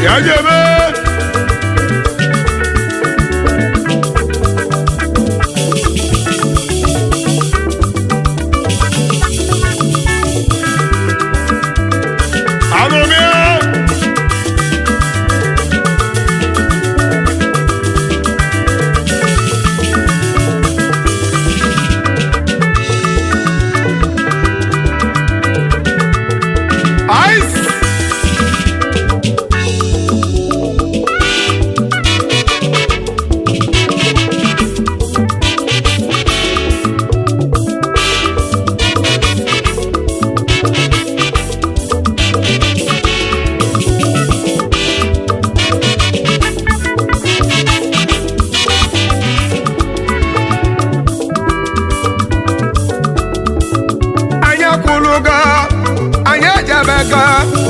Yajebe.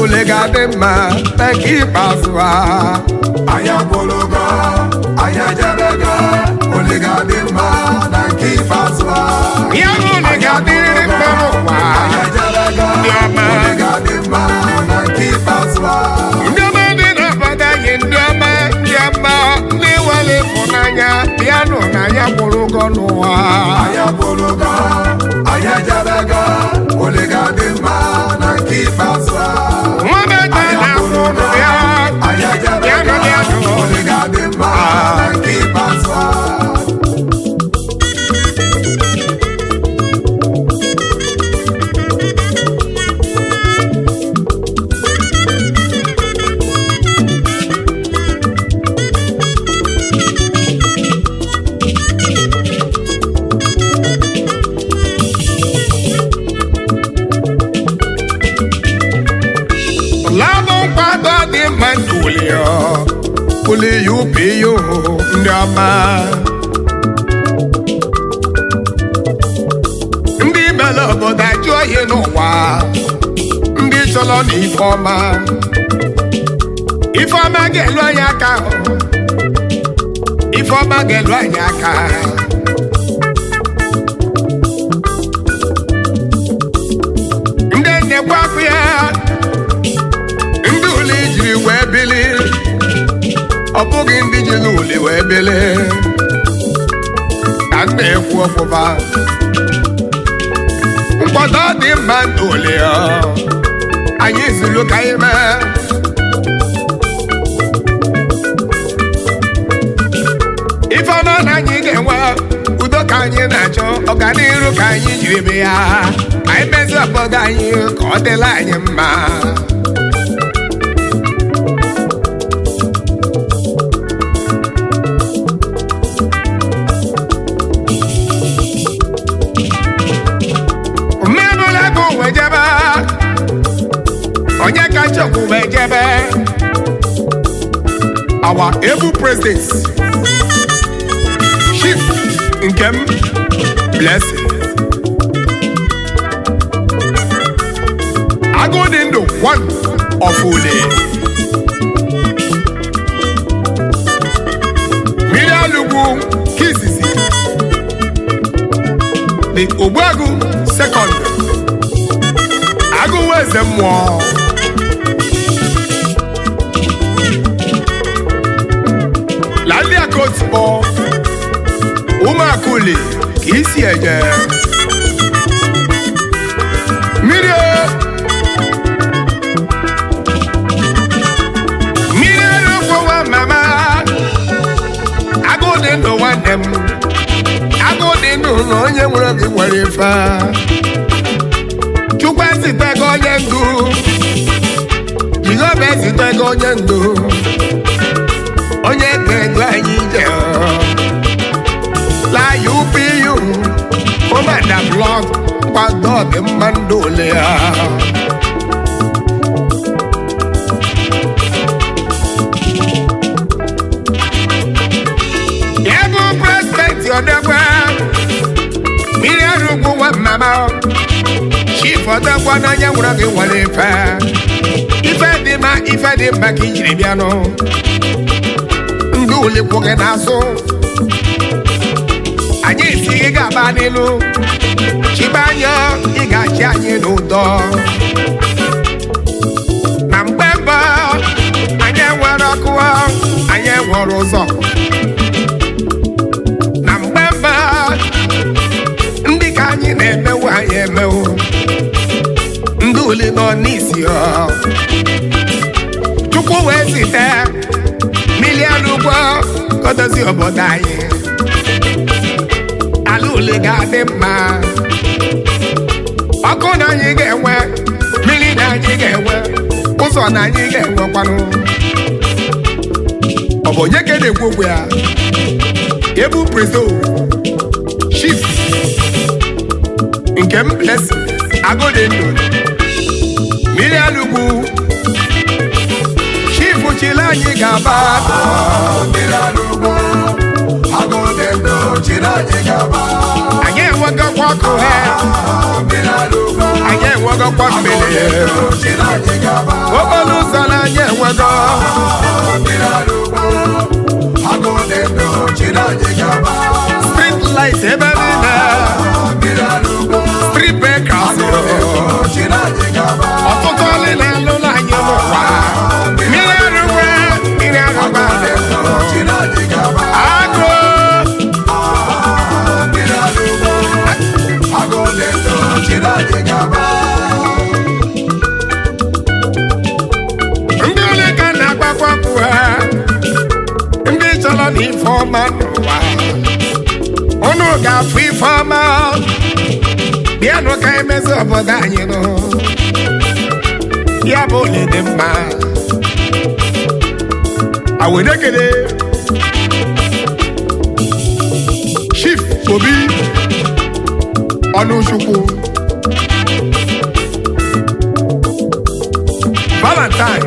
Olega Odimma Ekipaswa Aya Bologa Aya Jabega Olega Odimma Ekipaswa Ya Olega Odimma Aya Jabega Olega Odimma Ekipaswa Ndama dina bada yendama Yama Niwale Fonanya Piano na ya Bologa Noa Aya Bologa Aya Jabega Olega Odimma Ekipaswa Nkwado Odimma Uli UPU ndị ọma ndị mere obodo ajụ oyi n'ụwa ndị chọrọ na Ifeọma ga-elu anyị aka Ifeọma ga-elu anyị aka ndị nnekwa afọ ya ndị uli jiri wee bili ọ bụghị ndị ji n'uli wee bili ka m na-ekwu ọfụma Nkwado Odimma Uli anyị zuru ka anyị mee Ifeọma na anyị ga-enwe udo ka anyị na-achọ ọganiru ka anyị jiri be ya anyị mezi obodo anyị ka ọ dịla anyị mma onye kacha okwu ejebe our able president Chief Nkem Blessing Agụdindu one of Uli Mirialugwu Kizisi the Ogbuagu second Agụweze mmụọ Lali Akotbo Umakuli ka isi eje mmiri erukwu mama Agụdindu nwanne m Agụdindu na onye nwere gị nwere ife Chukwu ezitego onye ndu Jehova ezitego onye ndu onye ga-edu anyị ije la UPU Omada blog Nkwado Odimma Uli ya bụ president Odegwa mmiri arụgbu nwa mama Chief Odegwa n'anya nwere gị nwere ife dị mma ka ijiri bịanụ ndị Uli kwụ gị n'azụ anyị esighị ga-aba n'ilu chibe anya ị ga-achị anyị n'ụdọ na mgbe mbụ anyị enwe nwere ụzọ na mgbe mba ndị ka anyị na-emewu anyị emewu ndị uli nọ n'isi Chukwu wee zite milion ụgbọ godozi obodo anyị ala uli ga-adị mma ọkụ na anyị ga-enwe mmiri na anyị ga-enwe ụzọ na anyị ga-enwekwanụ ọ bụ onye ka na-ekwu okwu ya ebu prezo chief nke m blessing agụdị ndụ mmiri alugbu chief chile anyị ga-aba mmiri alugbu agụdị ndụ chile anyị ga-aba anyị enwegokwa ọkụ ha anyị enwegokwa mmiri okporo ụzọ na anyị enwego street light ebe niile street bakers ọtụtụ ọlị na-alụla anyị n'ụwa mmiri arụgwe agụ ndị ole ka na-agbakwapụ ha ndị chọrọ na ife ọma n'ụwa unu ga-afụ ife ọma bịanụ ka emezi obodo anyị nụ ya bụ ole dị mma awedekele Chief Obi Ọnụchukwu Valentine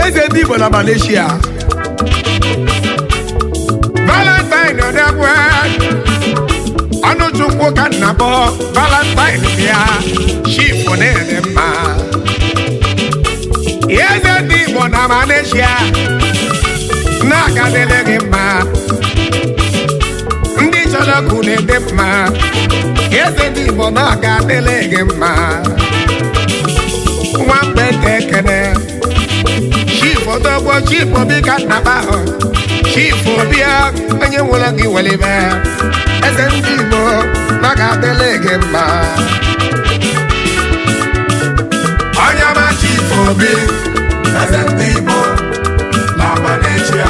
eze ndị Igbo na Malaysia Valentine ọdagwe Ọnụchukwu ka nna bọ Valentine bịa Chief na-ede mma eze ndị Igbo na Malaysia na-agadele gị mma ndị chọrọ ka unu ede mma eze ndị Igbo na-agadele gị mma Nwamgbenta ekene Chief Odogbo Chief Obi ka nnaba ahụ Chief Obi onye nwụrụ gị welibe eze ndị Igbo na-agadele gị mma onye ọma Chief Obi eze ndị Igbo na Malaysia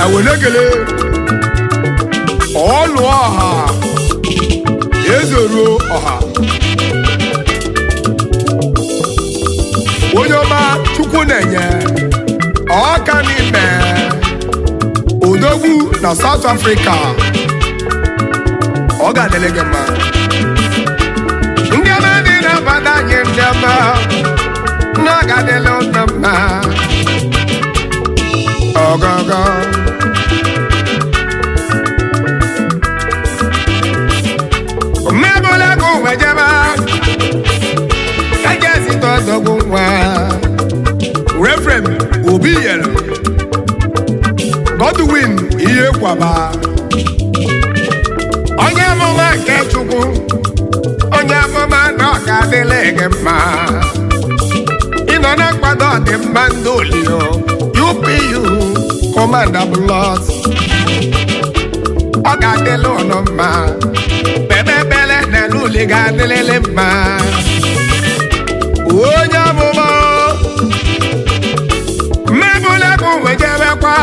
awelekele ọlụ ọha ezoruo ọha onye ọma Chukwu na-enye ọka n'ime Odogwu na South Africa ọ ga-adịle gị mma ndị ọma dị na-abada anyị ndị ọma na ọ ga-adịle ụnụ mma ọgọgọ mmebụla gụ wejebe ejezita ọdọgwụ nwa Reverend Obi yere Godwin ihe kwaba onye amụma nke Chukwu onye amụma na ọ ga-adịle gị mma ịnọ na Nkwado Odimma Uli UPU Commander Blood ọ ga-adịle ụnụ mma bebebele na n'uli ga-adịlele mma onye amụma mmebụla bụ wejebekwa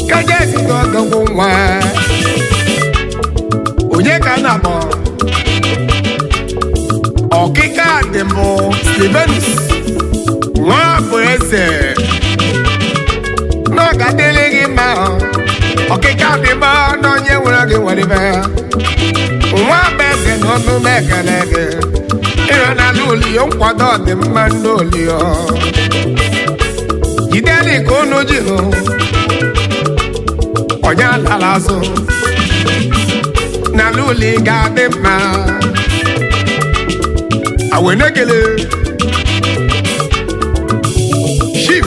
kajezita ọdọgwụ nwa onye ka na-abọ ọkịka dị mbụ Stevenus nwa bụ eze na ọ ga-adịle gị mma ọkịka dị mma na onye nwere gị weribe nwa bụ eze na ọnụ m ekele gị ịrọ na Uli Nkwado Odimma Uli jideli ka unu ji nụ onye alala azụ na Uli ga-adị mma awenekele Chief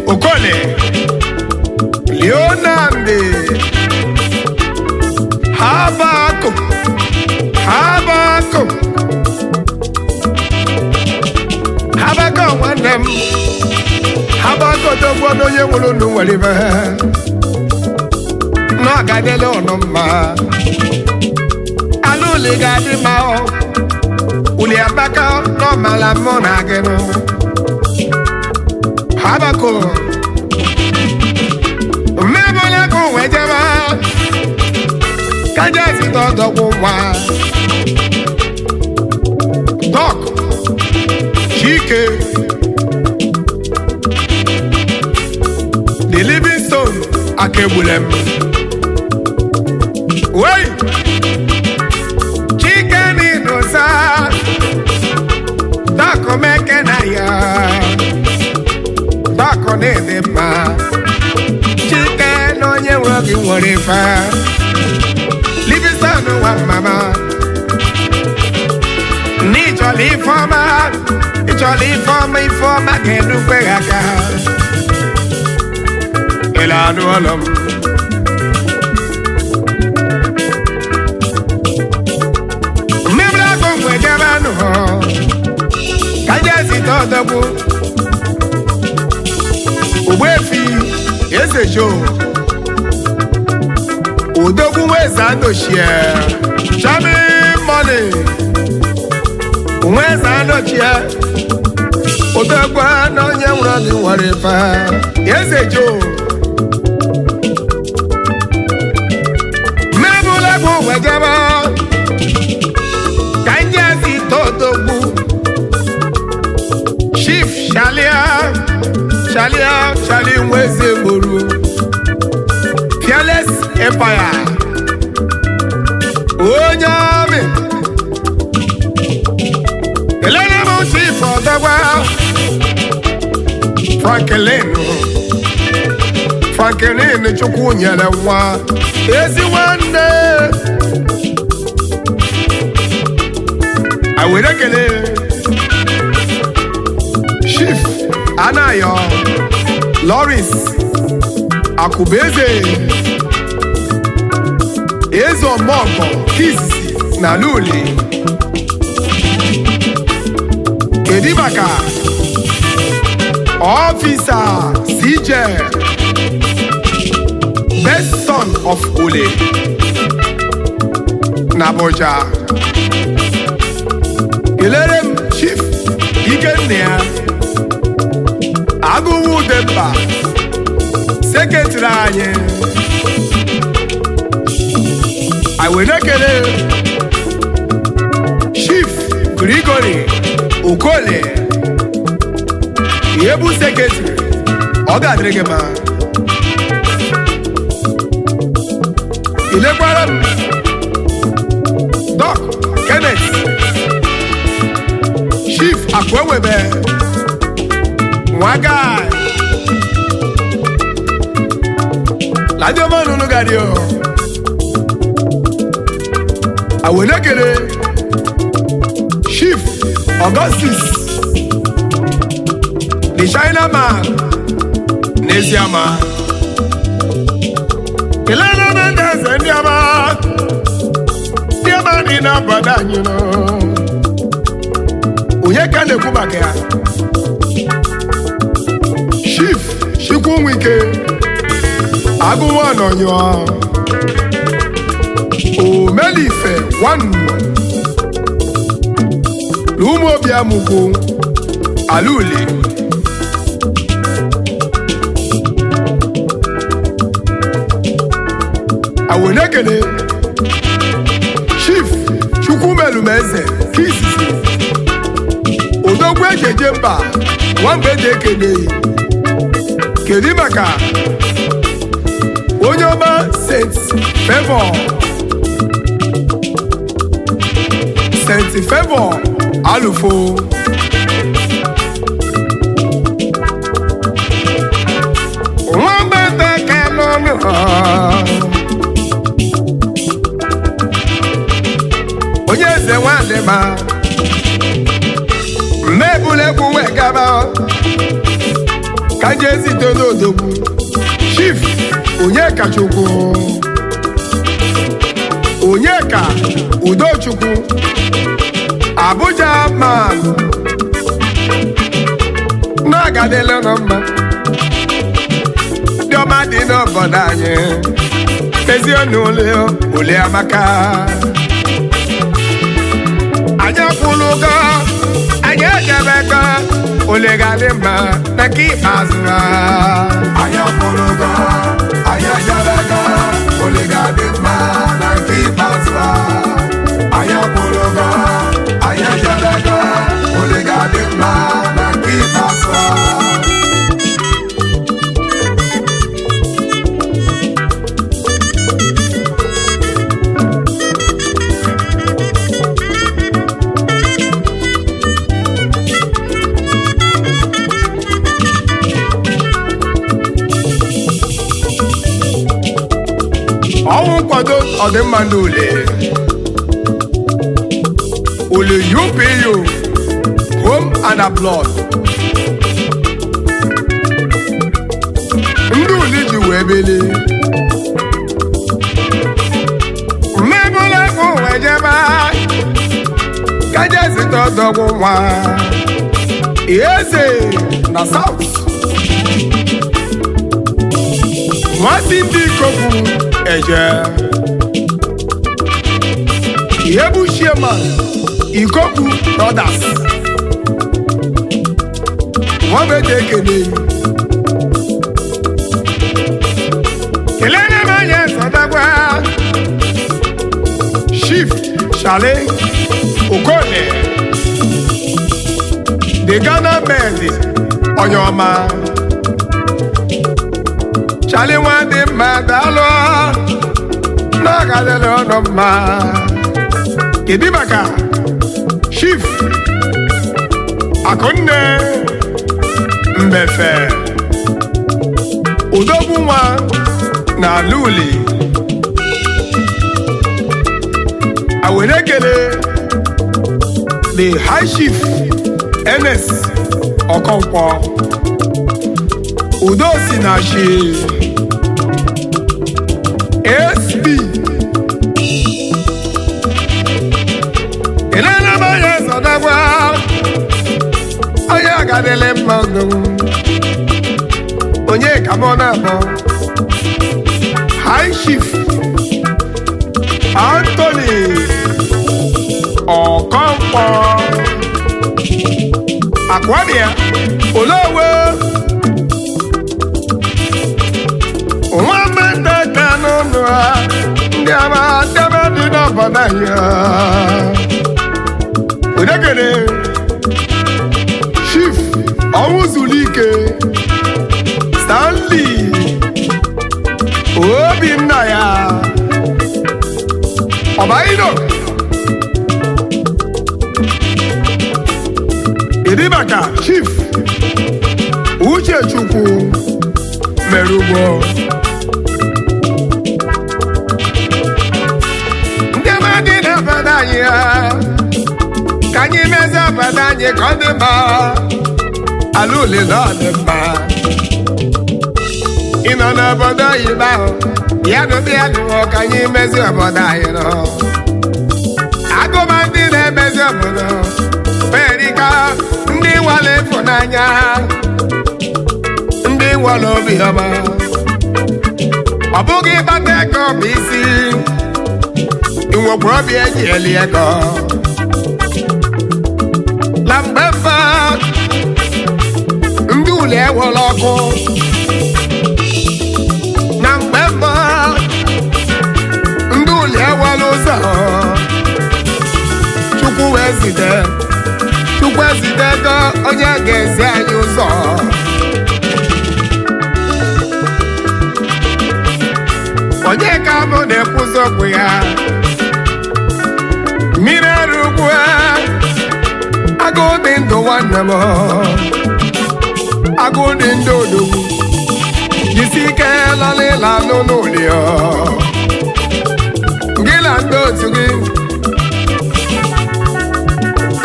Okole Leonard Habako m ha gbakọtagwo n'onye nwụrụ unu nwere ibe na ọ ga-adịla ụnụ mma ala uli ga-adị mma uli abaka n'ọmala mụ na gị nụ ha bako mmebụla ka onwe jebe ka jezita ọdọgwụ nwa Doc Chike The Living Stone Akegbulem wey Chike ni dosa Doc meke na ya Doc ni dị mma Chike na onye nwe gị nwere ife Living Stone nwa mama N'ịchọla ifeọma ga-enukwe aka ele anụ ụlọ m mmebiri agụ mgbe jebe anụ ka jezita ọdọgbu Ogbuefi Eze Joe Odogwu Nweze Anochie Chami Money Nweze Anochie Odogwu na onye nwụrụ gị nwere ife Eze Joe mmebụla bụ wejebe ka njezita Odogwu Chief Shalia Nweze Moru Fearless Empire onye amị elena m Chief Odogwu Franklin Chukwu nyere nwa ezi nwanne awere kele Chief Anayo Loris Akubeze Ezo Moko Kisi na Luli Edibaka Officer CJ Best son of Uli Naboja Ilerem Chief Ikenea Agụwu Demba Secretary anyị Awenekele Chief Gregory Okole Yebu Secretary ọ ga-adịrị gị mma ilekwara m Doc Kenneth Chief Akwewebe Nwaga Ladio Manunu Gadio Awenekele Chief Augustus The China Man Neziama Kelena Mendes Ndiama Ndiama ni na badanyo no Uye kane kubake ya Chief Chukwu Nwike Agụwa nọnyọ Omelife One Lumobia Mugu Aluli Awenekele Chief Chukwumelumeze Kisisi Odogwu Ejejemba Nwamgbenta ekele Kedimaka onye ọma Saint Favor Alufo Nwamgbenta kelonu onye eze nwadị ma mmebulekwu wegaba ka jezite n'Odogwu Chief Onyekachukwu Onyeka Udochukwu Abuja man gadele no mma Dioma dị n'obodo anyị ezi onule ule amaka anyị akwụlụgo anyị ejebego ule gadị mma na nke ikpeazụ anyị akwụlụgo anyị ejebego ule gadị mma na nke ikpeazụ anyị akwụlụgo anyị ejebego ule gadị mma na nke ikpeazụ Nkwado Odimma Uli UPU home and abroad ndị uli ji wee bili mmebụla bụ wejebe kaje zite ọdọgwụ nwa eze na South nwasị ndị ikokwu eje ihe bụ chairman Ikokwu Brothers nwabeji ekele kelere m anya sọdagwa Chief Shale Okone the Ghana Mezi onye ọma Shale nwa dị mma daalụ n'agadịrị ọnụ mma kedu maka Chief Akunne Mbefe Odogwu nwa na Luli awere kele the High Chief NS Okonkwo Udo si na shi SB Elena Maya Sodagwa Aya gadele mmanụ onye kamona bo High Chief Anthony Okonkwo Akwadia Olowe Nwamgbenta kanụnụ ndị ama debe dị n'obodo anyị Odegere Chief Ọwụzulike Stanley Obinna ya Ọbaido Idibaka Chief Ukechukwu Merugbo ndị amadị n'obodo anyị ka anyị mezi obodo anyị ka ọ dị mma ala ule na ọ dị mma ịnọ n'obodo oyibo ahụ ya nụbịanụọ ka anyị mezi obodo anyị nọ agụba ndị na-emezi obodo perika ndị nwere ịfụnanya ndị nwere obi ọma ọ bụghị ịkpata ego bụ isi inwekwa obi eji eli ego na mgbe mba ndị ule ewere ọkụ na mgbe mba ndị ule ewere ụzọ Chukwu ezite ego onye ga-ezi anyị ụzọ onye ka mụ na-ekwuzi okwu ya mmiri ara ugwu agụụ dị ndụ nwanne m agụụ dị ndụ odogwu jisi ike lọlịla nụ n'ụlọ gị na ndị otu gị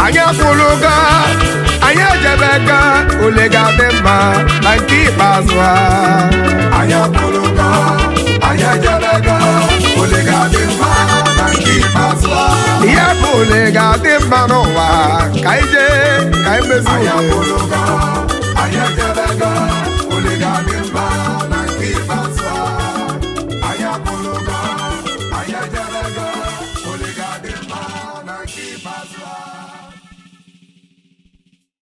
anyị akwụlụgo anyị ejebego ule ga-adị mma na nke ikpeazụ anyị akwụlụgo anyị ejebego ule ga-adị mma na nke ikpeazụ ihe bụ ule ga-adị mma n'ụwa ka anyị jee ka anyị mezie anyị akwụlụgo